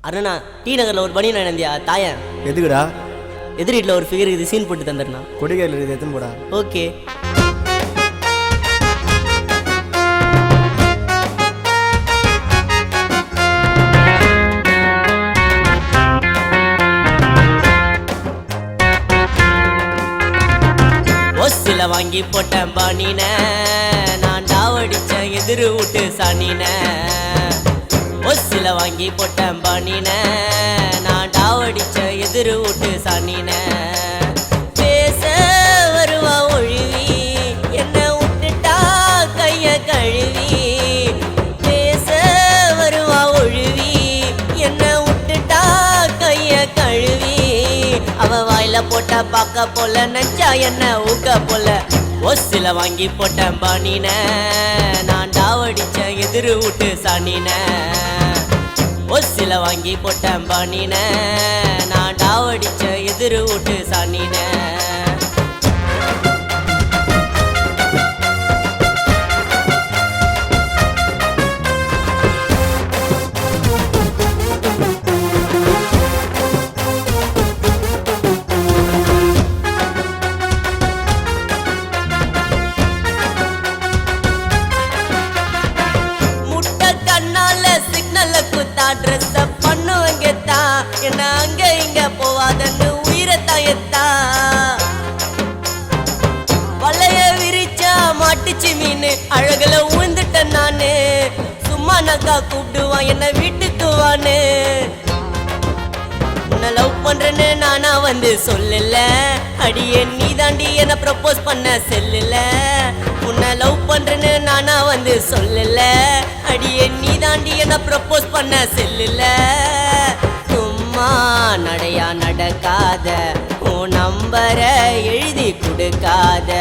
Aruna D நகரில் ஒரு பனியன் நந்தியா தாயன் எதுக்குடா? எதிர் வீட்டில் ஒரு ஃபிகர் இது சீன் போட்டு தந்துடுண்ணா. கொடிக்கையில் இது எத்தனை போடா? ஓகே. ஒசில வாங்கி போட்டேன் பானின, நான் டாவடிச்சேன் எதிர் வீட்டு சாணின. ஒசில வாங்கி போட்டேன் பானின, நான் டாவடிச்சேன் எதிர் வீட்டு சாணின. பேச வருவா ஒழுவி, என்ன விட்டுட்டா கைய கழுவி. பேச வருவா ஒழுவி, என்ன விட்டுட்டா கைய கழுவி. அவ வாயில போட்ட பாக்க போல, நெஞ்சா என்ன ஊக்க போல. ஒசில வாங்கி போட்டேன் பானின, நான் டாவடிச்சேன் எதிர் வீட்டு சாணின. ஒசில வாங்கி போட்டேன் பானின, நான் டாவடிச்சேன் எதிர் வீட்டு சாணின. ட்ரெஸ்ஸ பண்ணுவங்க தான், என்ன அங்க இங்க போவாதன்னு உயிரத்தாயத்தா. வலைய விரிச்சா மாட்டுச்சு மீன், அழகுல உழுந்துட்டேன் நானு. சும்மா நக்கா கூப்பிடுவான் என்ன வீட்டுக்கு வான்னு. உன்னை லவ் பண்றேன்னு நானா வந்து சொல்லல, அடியே நீ தாண்டி என்ன ப்ரப்போஸ் பண்ண செல்லுல. உன்னை லவ் பண்றேன்னு நானா வந்து சொல்லல, அடியே நீ தாண்டி என்ன ப்ரப்போஸ் பண்ண செல்லுல. சும்மா நடையா நடக்காத, உன் நம்பர எழுதி கொடுக்காத.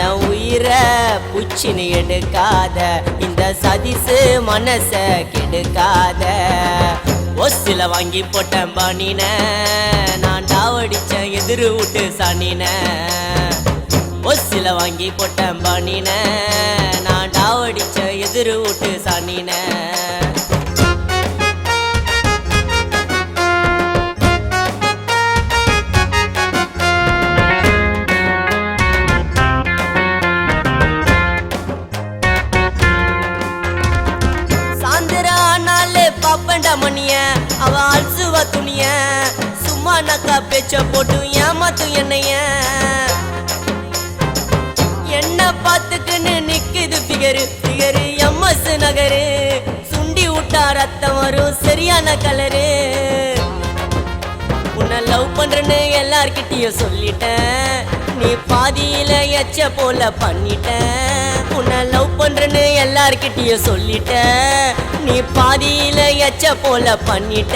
என் உயிரை புச்சின்னு எடுக்காத, இந்த சதிசு மனச கெடுக்காத. ஒசில வாங்கி போட்டேன் பானின, நான் டாவடிச்சேன் எதிர் வீட்டு சாணின. ஒசில வாங்கி போட்டேன் பானின, நான் டாவடிச்சேன் எதிர் வீட்டு சாணின. சாயந்தரானாலே பாப்பண்டா மணிய, அவ அல்சுவா துணிய. சும்மா நக்கா பேச்ச போட்டு ஏமாத்து என்னைய. என்ன பார்த்துக்குன்னு நிக்குது பிகரு பிகரு எம்எஸ் நகரு. சுண்டி விட்டா ரத்தம் வரும் சரியான கலரு. உன்னை லவ் பண்றேன்னு எல்லார்கிட்டயும் சொல்லிட்டேன், நீ பாதியில எச்ச போல பண்ணிட்ட. உன்னை லவ் பண்றேன்னு எல்லார்கிட்டயும் சொல்லிட்ட, நீ பாதியில எச்ச போல பண்ணிட்ட.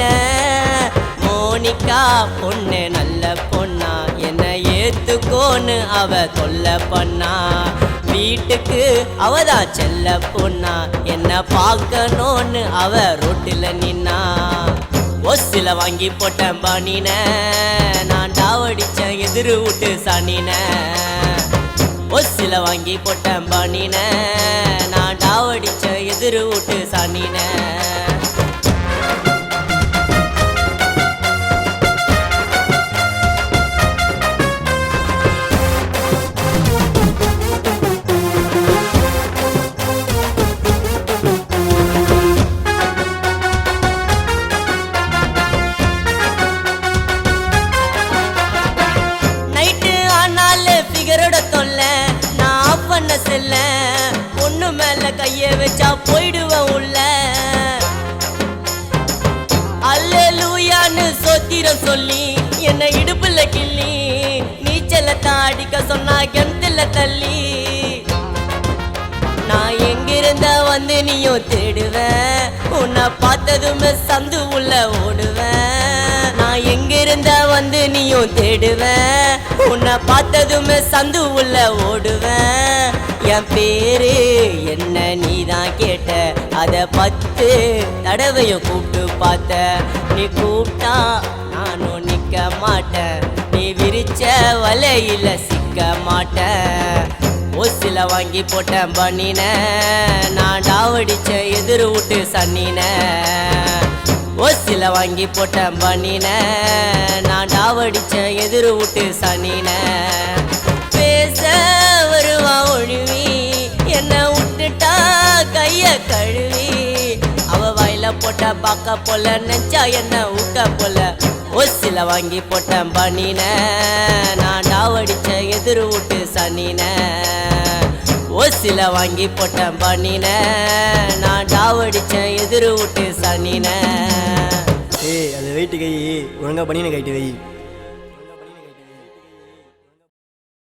மோனிகா பொண்ணு நல்ல பொண்ணா, என்ன ஏத்துக்கோன்னு அவ தொல்ல பண்ணா. வீட்டுக்கு அவதான் செல்ல பொண்ணா, என்ன பார்க்கணும்னு அவ ரோட்டுல நின்னா. ஒசில வாங்கி போட்டேன் பானின, நான் டாவடிச்சேன் எதிர் வீட்டு சாணின. ஒசில வாங்கி போட்டேன் பானின, நான் டாவடிச்சேன் எதிர் வீட்டு சாணின. செல்ல பொண்ணு மேல கைய வச்சா போயிடுவேன் உள்ள. அல்லேலூயான்னு சோத்திரம் சொல்லி என்ன இடுப்புல கிள்ளி, நீச்சலத்தான் அடிக்க சொன்னா கிணத்துல தள்ளி. நான் எங்கிருந்த வந்து நீயும் தேடுவேன், உன்னை பார்த்ததுமே சந்து உள்ள ஓடுவேன். நான் எங்கிருந்த வந்து நீயும் தேடுவேன், உன்னை பார்த்ததுமே சந்து உள்ள ஓடுவேன். என் பேரு என்ன நீதான் கேட்ட, அத 10 தடவையும் கூப்பிட்டு பார்த்த. நீ கூப்பிட்டா நானும் நிக்க மாட்டேன், நீ விரிச்ச வலையில சிக்க மாட்டேன். ஓசில வாங்கி போட்டேன் பண்ணின, நான் டாவடிச்ச எதிர் விட்டு சன்னின. ஓசில வாங்கி போட்டேன் பண்ணின நான் டாவடிச்ச எதிர் விட்டு சனின பேச வருவா ஒழுவி என்ன விட்டுட்டா கைய கழுவி அவ வாயில போட்ட பாக்க போல நெஞ்சா என்ன ஊக்க போல ஓசில வாங்கி போட்டேன் பண்ணின நான் டாவடிச்ச எதிர் விட்டு சனின ஓசில வாங்கி போட்டேன் பண்ணின நான் டாவடிச்ச எதிர் விட்டு சனின ஏய் அது வெயிட்டு கை ஒழுங்கா பண்ணின கைட்டு வை